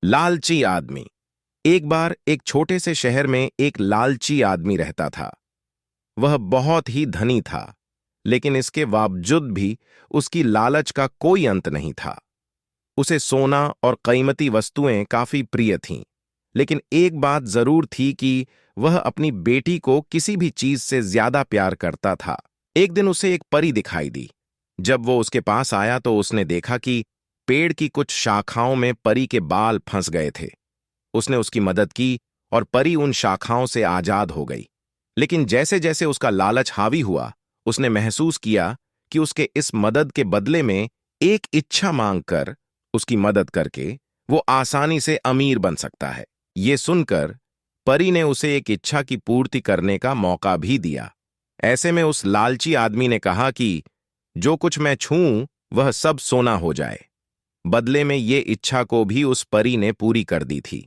लालची आदमी। एक बार एक छोटे से शहर में एक लालची आदमी रहता था। वह बहुत ही धनी था, लेकिन इसके बावजूद भी उसकी लालच का कोई अंत नहीं था। उसे सोना और कीमती वस्तुएं काफी प्रिय थीं, लेकिन एक बात जरूर थी कि वह अपनी बेटी को किसी भी चीज से ज्यादा प्यार करता था। एक दिन उसे एक परी दिखाई दी। जब वो उसके पास आया तो उसने देखा कि पेड़ की कुछ शाखाओं में परी के बाल फंस गए थे। उसने उसकी मदद की और परी उन शाखाओं से आजाद हो गई। लेकिन जैसे जैसे उसका लालच हावी हुआ, उसने महसूस किया कि उसके इस मदद के बदले में एक इच्छा मांगकर, उसकी मदद करके, वो आसानी से अमीर बन सकता है। ये सुनकर परी ने उसे एक इच्छा की पूर्ति करने का मौका भी दिया। ऐसे में उस लालची आदमी ने कहा कि जो कुछ मैं छूऊं वह सब सोना हो जाए। बदले में ये इच्छा को भी उस परी ने पूरी कर दी थी।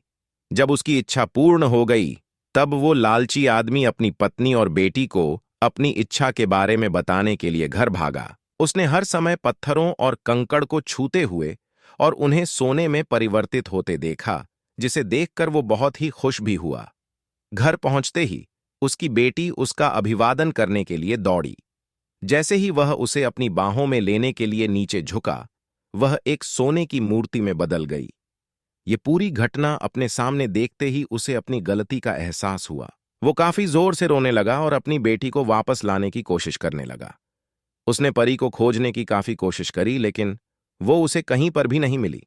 जब उसकी इच्छा पूर्ण हो गई, तब वो लालची आदमी अपनी पत्नी और बेटी को अपनी इच्छा के बारे में बताने के लिए घर भागा। उसने हर समय पत्थरों और कंकड़ को छूते हुए और उन्हें सोने में परिवर्तित होते देखा, जिसे देखकर वो बहुत ही खुश भी हुआ। घर पहुंचते ही उसकी बेटी उसका अभिवादन करने के लिए दौड़ी। जैसे ही वह उसे अपनी बाहों में लेने के लिए नीचे झुका, वह एक सोने की मूर्ति में बदल गई। ये पूरी घटना अपने सामने देखते ही उसे अपनी गलती का एहसास हुआ। वो काफी जोर से रोने लगा और अपनी बेटी को वापस लाने की कोशिश करने लगा। उसने परी को खोजने की काफी कोशिश करी, लेकिन वो उसे कहीं पर भी नहीं मिली।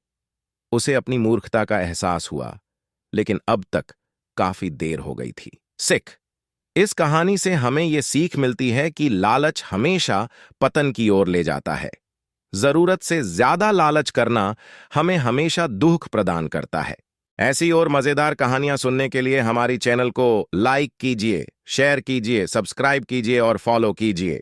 उसे अपनी मूर्खता का एहसास हुआ, लेकिन अब तक काफी देर हो गई थी। सिख। इस कहानी से हमें ये सीख मिलती है कि लालच हमेशा पतन की ओर ले जाता है। जरूरत से ज्यादा लालच करना हमें हमेशा दुख प्रदान करता है। ऐसी और मजेदार कहानियां सुनने के लिए हमारी चैनल को लाइक कीजिए, शेयर कीजिए, सब्सक्राइब कीजिए और फॉलो कीजिए।